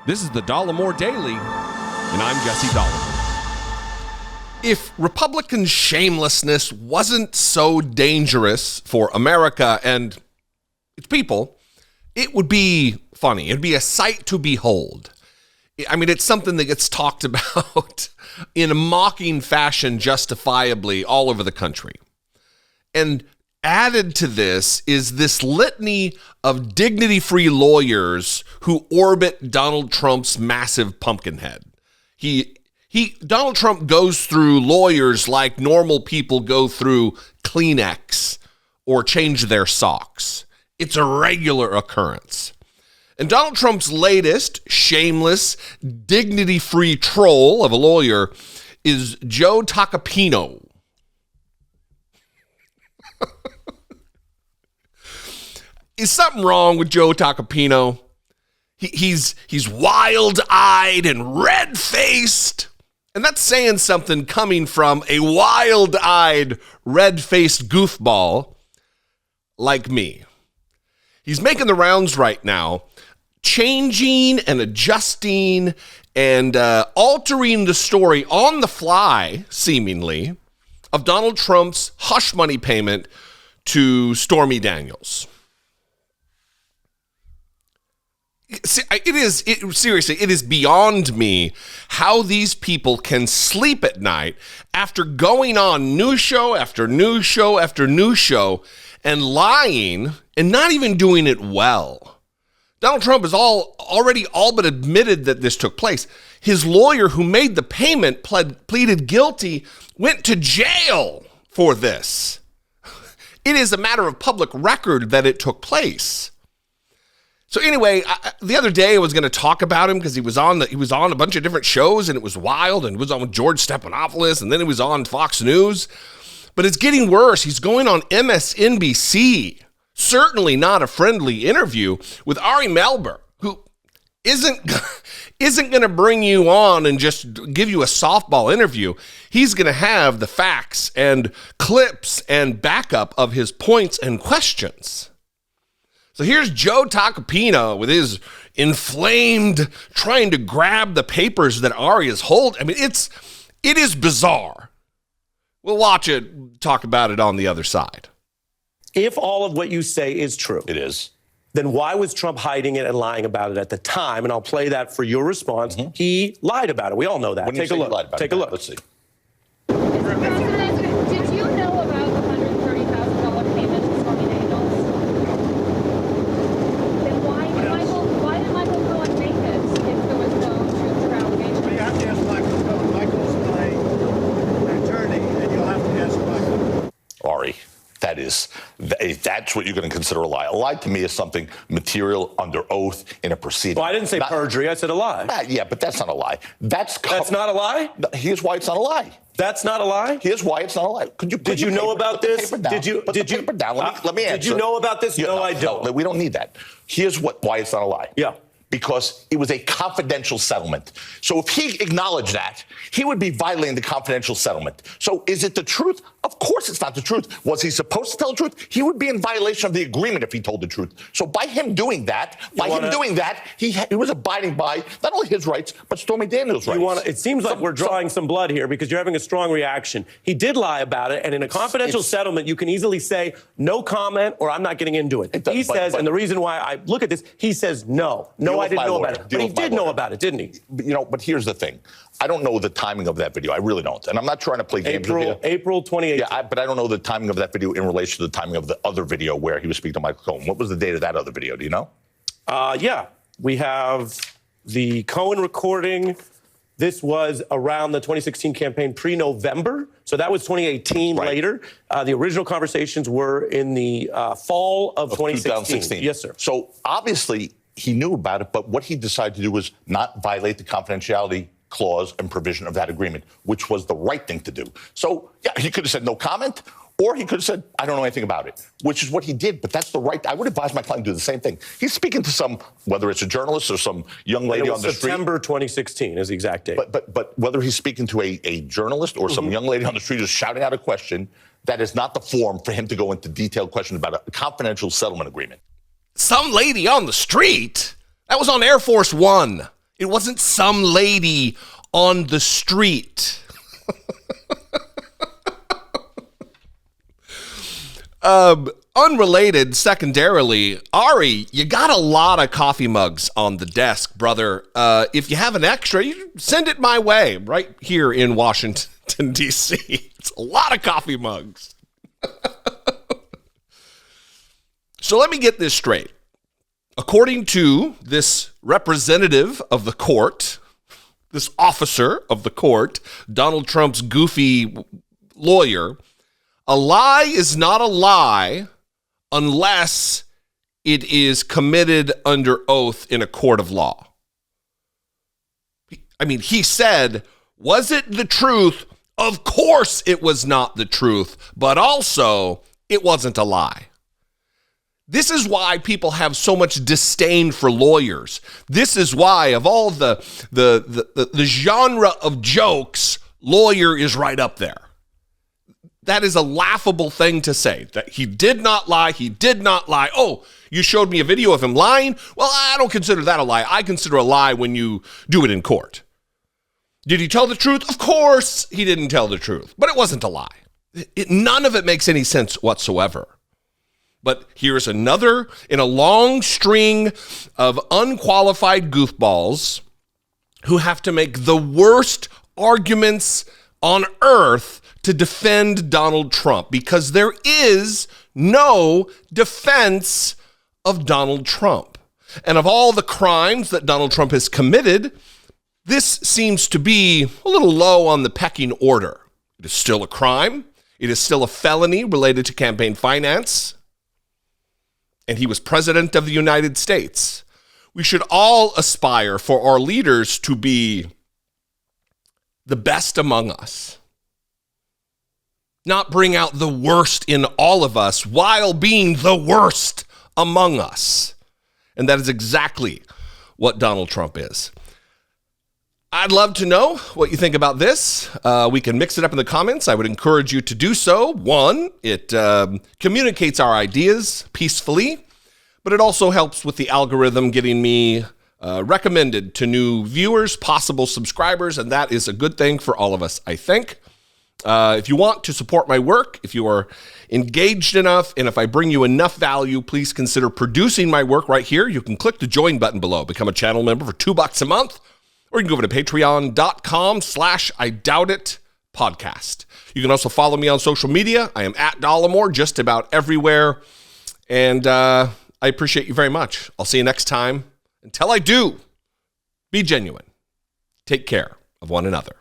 This is the Dollemore Daily, and I'm Jesse Dollemore. If Republican shamelessness wasn't so dangerous for America and its people, it would be funny. It'd be a sight to behold. I mean, it's something that gets talked about in a mocking fashion justifiably all over the country. And added to this is this litany of dignity-free lawyers who orbit Donald Trump's massive pumpkin head. Donald Trump goes through lawyers like normal people go through Kleenex or change their socks. It's a regular occurrence. And Donald Trump's latest shameless, dignity-free troll of a lawyer is Joe Tacopina. Is something wrong with Joe Tacopina? He's wild-eyed and red-faced. And that's saying something coming from a wild-eyed, red-faced goofball like me. He's making the rounds right now, changing and adjusting and altering the story on the fly, seemingly, of Donald Trump's hush money payment to Stormy Daniels. Seriously, it is beyond me how these people can sleep at night after going on news show after news show after news show and lying and not even doing it well. Donald Trump has already all but admitted that this took place. His lawyer who made the payment pleaded guilty, went to jail for this. It is a matter of public record that it took place. So anyway, the other day I was going to talk about him because he was on a bunch of different shows and it was wild, and it was on with George Stephanopoulos, and then he was on Fox News. But it's getting worse. He's going on MSNBC. Certainly not a friendly interview with Ari Melber, who isn't going to bring you on and just give you a softball interview. He's going to have the facts and clips and backup of his points and questions. So here's Joe Tacopina with his inflamed, trying to grab the papers that Ari is holding. I mean, it is bizarre. We'll watch it, talk about it on the other side. If all of what you say is true, it is, then why was Trump hiding it and lying about it at the time? And I'll play that for your response. Mm-hmm. He lied about it. We all know that. Take a look. Take a look. Let's see. Mr. President, did you know about the $130,000 payment to Stormy Daniels? Then why did Michael Cohen make it if there was no truth or allegation? Well, you have to ask Michael Cohen. Michael's my attorney, and you'll have to ask Michael. Ari, that's what you're going to consider a lie. A lie to me is something material under oath in a proceeding. Well, I didn't say perjury. I said a lie. Yeah, but that's not a lie. That's not a lie? Here's why it's not a lie. That's not a lie? Here's why it's not a lie. Did you know about this? Let me answer. Did you know about this? No, I don't. No, we don't need that. Here's why it's not a lie. Yeah. Because it was a confidential settlement. So if he acknowledged that, he would be violating the confidential settlement. So is it the truth? Of course it's not the truth. Was he supposed to tell the truth? He would be in violation of the agreement if he told the truth. So by him doing that, he was abiding by not only his rights, but Stormy Daniels' rights. It seems like we're drawing some blood here because you're having a strong reaction. He did lie about it, and in a confidential settlement, you can easily say, no comment, or I'm not getting into it. He says, and the reason why I look at this, he says, no, I didn't know about it. But he did know about it, didn't he? But here's the thing. I don't know the timing of that video. I really don't. And I'm not trying to play games with you. April 2018. Yeah, but I don't know the timing of that video in relation to the timing of the other video where he was speaking to Michael Cohen. What was the date of that other video? Do you know? Yeah. We have the Cohen recording. This was around the 2016 campaign pre-November. So that was 2018 later. The original conversations were in the fall of 2016. Yes, sir. So obviously he knew about it, but what he decided to do was not violate the confidentiality clause and provision of that agreement, which was the right thing to do. So, yeah, he could have said no comment, or he could have said, I don't know anything about it, which is what he did. But that's the right. I would advise my client to do the same thing. He's speaking to some, whether it's a journalist or some young lady on the street. September 2016 is the exact date. But whether he's speaking to a journalist or some young lady on the street who's shouting out a question, that is not the forum for him to go into detailed questions about a confidential settlement agreement. Some lady on the street? That was on Air Force One. It wasn't some lady on the street. Unrelated, secondarily, Ari, you got a lot of coffee mugs on the desk, brother. If you have an extra, you send it my way right here in Washington, D.C. It's a lot of coffee mugs. So let me get this straight. According to this representative of the court, this officer of the court, Donald Trump's goofy lawyer, a lie is not a lie unless it is committed under oath in a court of law. I mean, he said, was it the truth? Of course it was not the truth, but also it wasn't a lie. This is why people have so much disdain for lawyers. This is why, of all the genre of jokes, lawyer is right up there. That is a laughable thing to say, that he did not lie, he did not lie. Oh, you showed me a video of him lying? Well, I don't consider that a lie. I consider a lie when you do it in court. Did he tell the truth? Of course he didn't tell the truth, but it wasn't a lie. None of it makes any sense whatsoever. But here's another in a long string of unqualified goofballs who have to make the worst arguments on earth to defend Donald Trump, because there is no defense of Donald Trump. And of all the crimes that Donald Trump has committed, this seems to be a little low on the pecking order. It is still a crime. It is still a felony related to campaign finance. And he was president of the United States. We should all aspire for our leaders to be the best among us. Not bring out the worst in all of us while being the worst among us. And that is exactly what Donald Trump is. I'd love to know what you think about this. We can mix it up in the comments. I would encourage you to do so. One, it communicates our ideas peacefully, but it also helps with the algorithm getting me recommended to new viewers, possible subscribers, and that is a good thing for all of us, I think. If you want to support my work, if you are engaged enough, and if I bring you enough value, please consider producing my work right here. You can click the join button below, become a channel member for $2 a month, or you can go over to patreon.com/IDoubtIt-podcast. You can also follow me on social media. I am at Dollemore just about everywhere. And I appreciate you very much. I'll see you next time. Until I do, be genuine. Take care of one another.